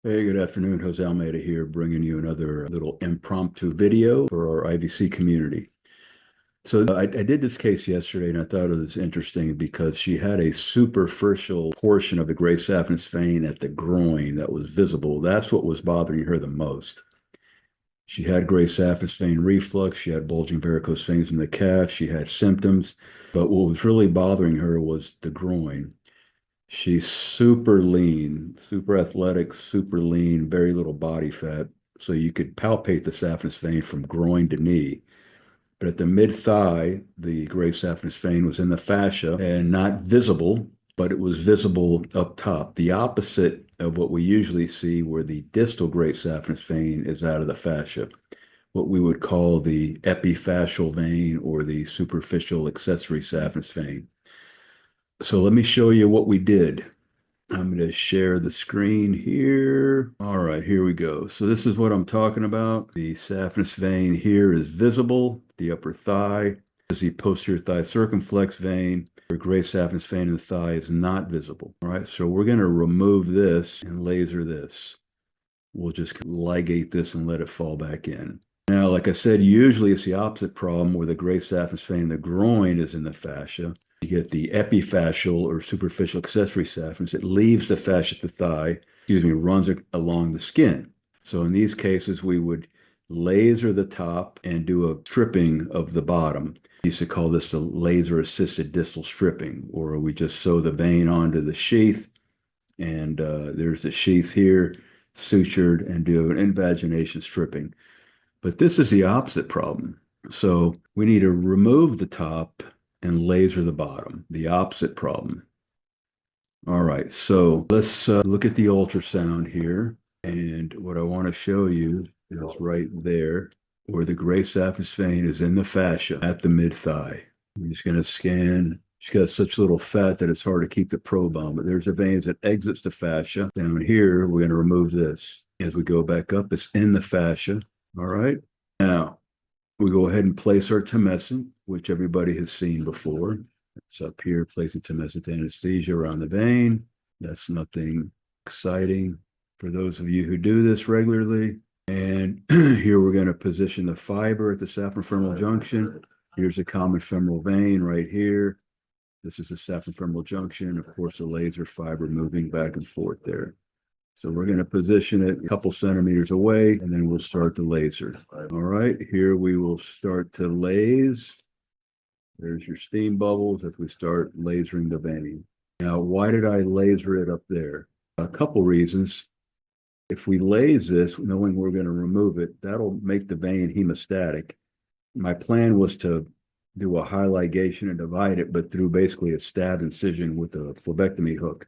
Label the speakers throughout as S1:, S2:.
S1: Hey, good afternoon. Jose Almeida here, bringing you another little impromptu video for our IVC community. So I did this case yesterday, and I thought it was interesting because she had a superficial portion of the gray saphenous vein at the groin that was visible. That's what was bothering her the most. She had gray saphenous vein reflux. She had bulging varicose veins in the calf. She had symptoms, but what was really bothering her was the groin. She's super lean, super athletic, super lean, very little body fat. So you could palpate the saphenous vein from groin to knee. But at the mid thigh, the gray saphenous vein was in the fascia and not visible, but it was visible up top. The opposite of what we usually see, where the distal gray saphenous vein is out of the fascia, what we would call the epifascial vein or the superficial accessory saphenous vein. So let me show you what we did. I'm going to share the screen here. All right, here we go. So this is what I'm talking about. The saphenous vein here is visible, the upper thigh. This is the posterior thigh circumflex vein. The gray saphenous vein in the thigh is not visible. All right, so we're going to remove this and laser this. We'll just ligate this and let it fall back in. Now, like I said, usually it's the opposite problem where the gray saphenous vein in the groin is in the fascia. You get the epifascial or superficial accessory saphenous. It leaves the fascia at the thigh, runs along the skin. So in these cases, we would laser the top and do a stripping of the bottom. We used to call this the laser-assisted distal stripping, or we just sew the vein onto the sheath, and there's the sheath here, sutured, and do an invagination stripping. But this is the opposite problem. So we need to remove the top and laser the bottom, the opposite problem. All right, so let's look at the ultrasound here. And what I want to show you is right there where the gray saphenous vein is in the fascia at the mid-thigh. I'm just going to scan. She's got such little fat that it's hard to keep the probe on, but there's a vein that exits the fascia. Down here, we're going to remove this. As we go back up, it's in the fascia. All right. Now, we go ahead and place our tumescent, which everybody has seen before. It's up here, placing tumescent anesthesia around the vein. That's nothing exciting for those of you who do this regularly. And here we're going to position the fiber at the saphenofemoral junction. Here's a common femoral vein right here. This is the saphenofemoral junction. Of course, a laser fiber moving back and forth there. So we're going to position it a couple centimeters away, and then we'll start the laser. All right, here we will start to lase. There's your steam bubbles as we start lasering the vein. Now, why did I laser it up there? A couple reasons. If we lase this, knowing we're going to remove it, that'll make the vein hemostatic. My plan was to do a high ligation and divide it, but through basically a stab incision with a phlebectomy hook.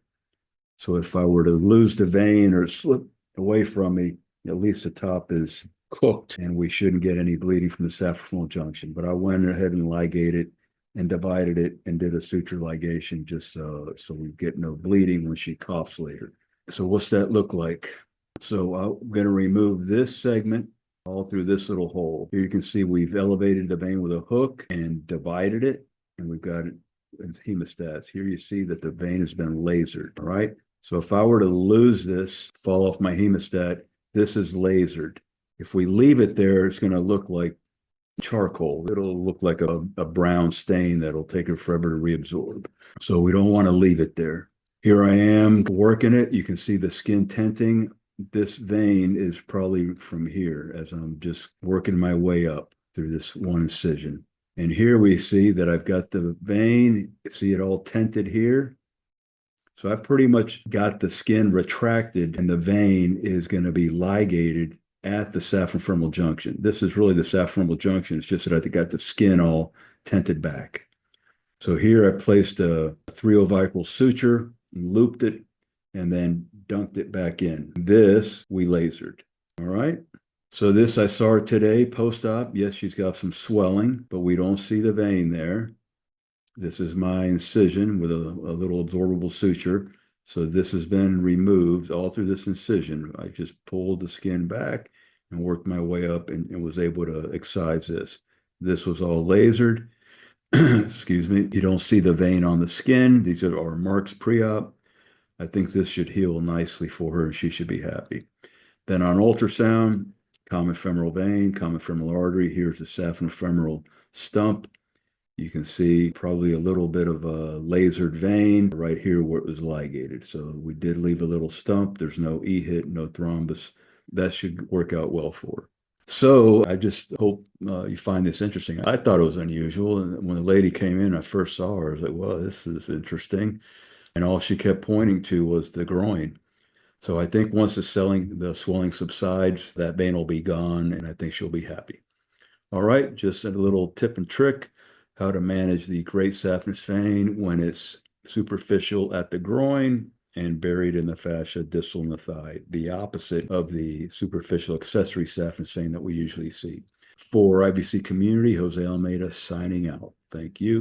S1: So if I were to lose the vein or slip away from me, at least the top is cooked and we shouldn't get any bleeding from the saphenofemoral junction. But I went ahead and ligated and divided it and did a suture ligation just so we get no bleeding when she coughs later. So what's that look like? So I'm going to remove this segment all through this little hole. Here you can see we've elevated the vein with a hook and divided it, and we've got it as hemostats. Here you see that the vein has been lasered, all right? So if I were to lose this, fall off my hemostat, this is lasered. If we leave it there, it's going to look like charcoal. It'll look like a brown stain that'll take it forever to reabsorb. So we don't want to leave it there. Here I am working it. You can see the skin tenting. This vein is probably from here as I'm just working my way up through this one incision. And here we see that I've got the vein. See it all tented here. So I've pretty much got the skin retracted and the vein is going to be ligated at the saphenofemoral junction. This is really the saphenofemoral junction. It's just that I got the skin all tented back. So here I placed a 3/0 suture, looped it, and then dunked it back in. This we lasered. All right. So this I saw her today post-op. Yes, she's got some swelling, but we don't see the vein there. This is my incision with a little absorbable suture. So this has been removed all through this incision. I just pulled the skin back and worked my way up and was able to excise this. This was all lasered. Excuse me. You don't see the vein on the skin. These are our marks pre-op. I think this should heal nicely for her and she should be happy. Then on ultrasound, common femoral vein, common femoral artery. Here's the saphenofemoral stump. You can see probably a little bit of a lasered vein right here where it was ligated. So we did leave a little stump. There's no E-hit, no thrombus. That should work out well for her. So I just hope you find this interesting. I thought it was unusual. And when the lady came in, I first saw her, I was like, well, this is interesting. And all she kept pointing to was the groin. So I think once the swelling subsides, that vein will be gone, and I think she'll be happy. All right, just a little tip and trick how to manage the great saphenous vein when it's superficial at the groin and buried in the fascia distal in the thigh, the opposite of the superficial accessory saphenous vein that we usually see. For IVC Community, Jose Almeida signing out. Thank you.